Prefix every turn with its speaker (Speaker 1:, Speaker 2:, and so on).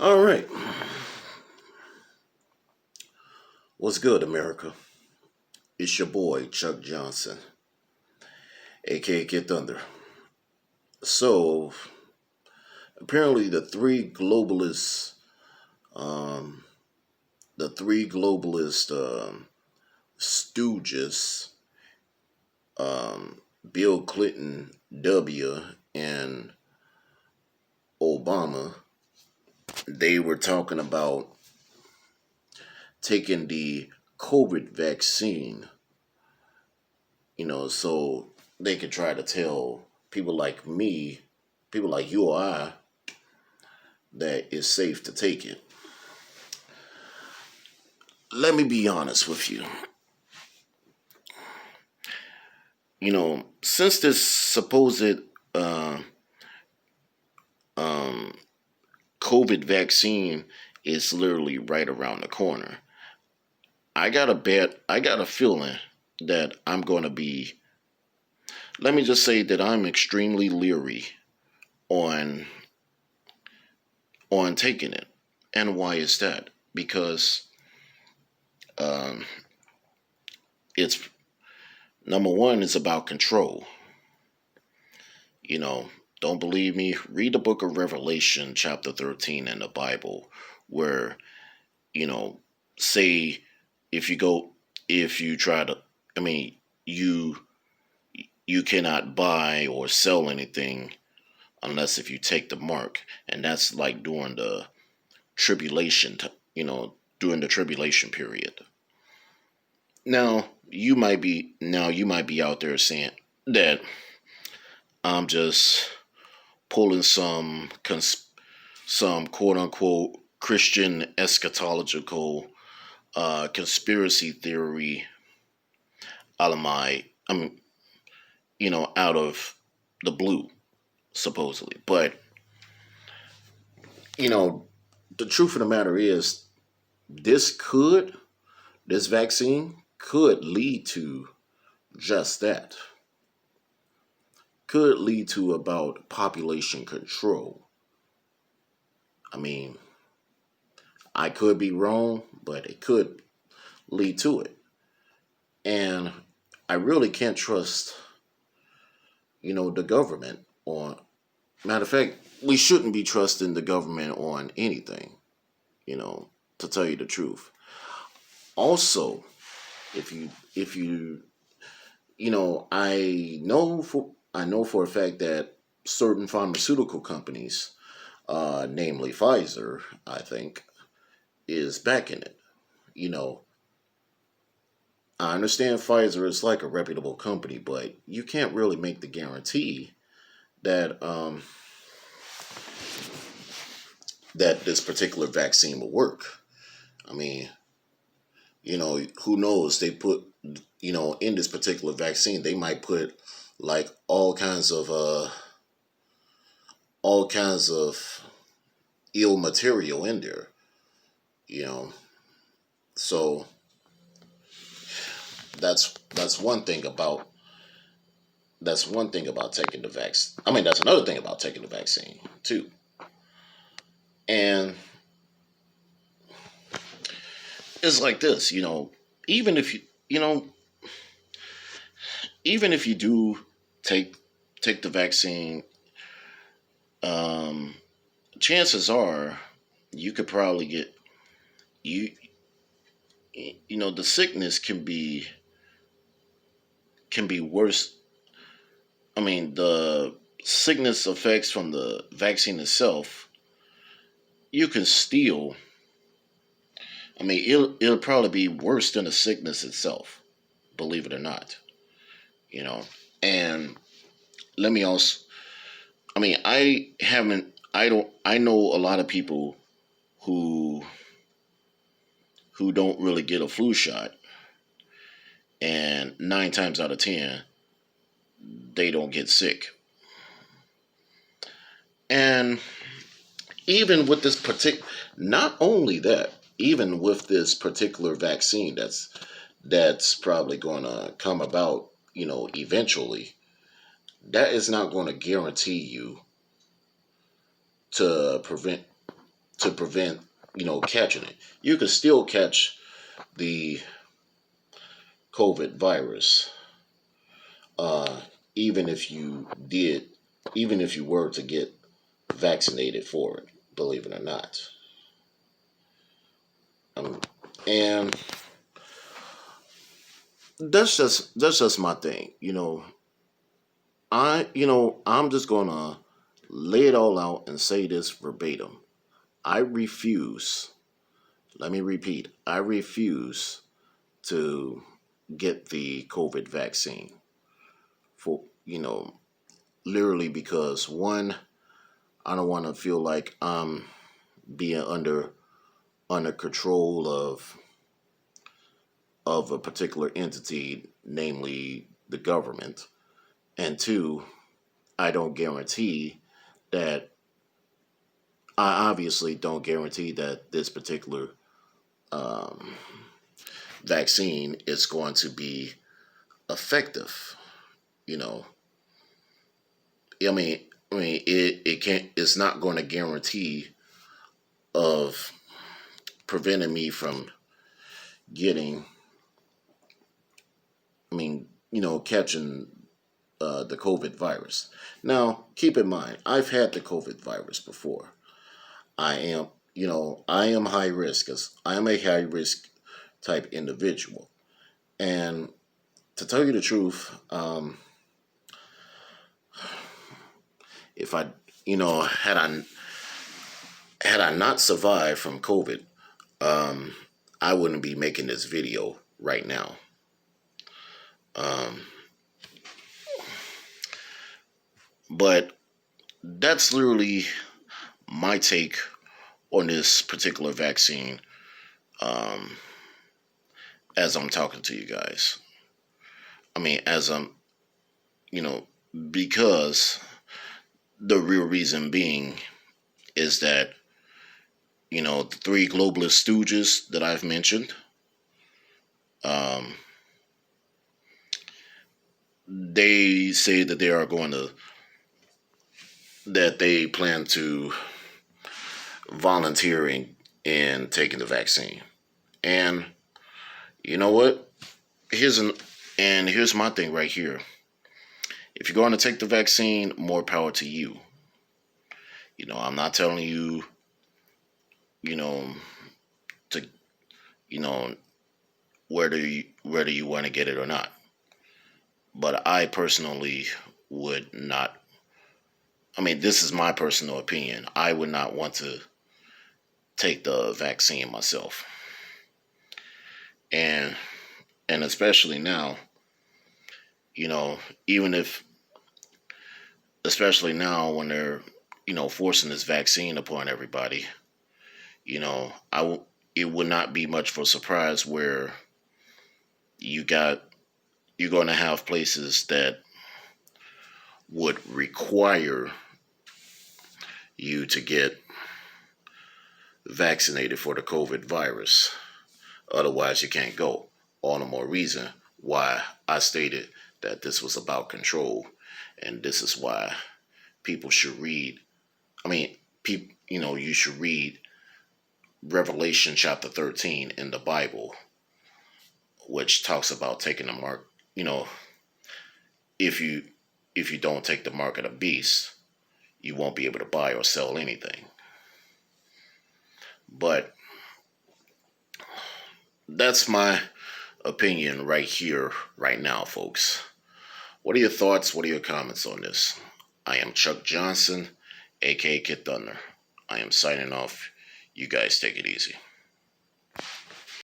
Speaker 1: All right. What's good, America? It's your boy, Chuck Johnson, a.k.a. Kid Thunder. So, apparently, um, the three globalist stooges, Bill Clinton, W, and Obama, they were talking about taking the COVID vaccine, so they could try to tell people like me, people like you or I, that it's safe to take it. Let me be honest with you. Since this supposed uh, um, COVID vaccine is literally right around the corner, I got a feeling that I'm going to be, let me just say that I'm extremely leery on taking it. And why is that? Because um, it's number one, it's about control. You know, don't believe me? Read the book of Revelation, chapter 13 in the Bible, where, you know, say if you go, if you try to, I mean, you you cannot buy or sell anything unless if you take the mark, and that's like during the tribulation, during the tribulation period. Now you might be out there saying that I'm just pulling some quote unquote Christian eschatological conspiracy theory out of my out of the blue, supposedly. But you know, the truth of the matter is this could this vaccine could lead to just that. Could lead to about population control. I mean, I could be wrong, but it could lead to it. And I really can't trust, the government on, matter of fact, we shouldn't be trusting the government on anything, you know, to tell you the truth. Also, if you I know for a fact that certain pharmaceutical companies, namely Pfizer, I think, is backing it. You know, I understand Pfizer is like a reputable company, but you can't really make the guarantee that that this particular vaccine will work. I mean, who knows? They put, in this particular vaccine, they might put like all kinds of ill material in there, you know. So that's one thing about taking the vaccine. I mean, that's another thing about taking the vaccine too. And it's like this, even if you know, even if you do take the vaccine, um, chances are you could probably get you the sickness can be worse. I mean, the sickness effects from the vaccine itself, you can still. I mean, it'll probably be worse than the sickness itself, believe it or not. You know, and let me also. I mean, I haven't. I don't. I know a lot of people who don't really get a flu shot, and 9 times out of 10, they don't get sick. And even with this particular, not only that, even with this particular vaccine that's probably going to come about, eventually, that is not going to guarantee you to prevent to prevent, catching it. You can still catch the COVID virus, uh, even if you did, even if you were to get vaccinated for it, believe it or not. Um, and that's just my thing. I'm just gonna lay it all out and say this verbatim. I refuse. Let me repeat. I refuse to get the COVID vaccine for literally because one, I don't want to feel like I'm being under control of a particular entity, namely the government, and two, I don't guarantee that I obviously don't guarantee that this particular um, vaccine is going to be effective. You know, it can't. It's not going to guarantee of preventing me from getting. Catching the COVID virus. Now, keep in mind, I've had the COVID virus before. I am, I am high risk as I am a high risk type individual. And to tell you the truth, if I, had I not survived from COVID, um, I wouldn't be making this video right now. Um, but that's literally my take on this particular vaccine. Um, as I'm talking to you guys, as I'm, you know, because the real reason being is that the three globalist stooges that I've mentioned, um, they say that they plan to volunteer in taking the vaccine. And you know what? Here's my thing right here. If you're going to take the vaccine, more power to you. I'm not telling you, you know, to, you know, whether you want to get it or not. But I personally would not. This is my personal opinion. I would not want to take the vaccine myself. And especially now, even if, especially now when they're, forcing this vaccine upon everybody, you know, I w- it would not be much for a surprise where you got you're going to have places that would require you to get vaccinated for the COVID virus. Otherwise, you can't go. All the more reason why I stated that this was about control, and this is why people should read. You should read Revelation chapter 13 in the Bible, which talks about taking the mark. If you if you don't take the mark of the beast, you won't be able to buy or sell anything. But that's my opinion right here, right now, folks. What are your thoughts? What are your comments on this? I am Chuck Johnson, a.k.a. Kid Thunder. I am signing off. You guys take it easy.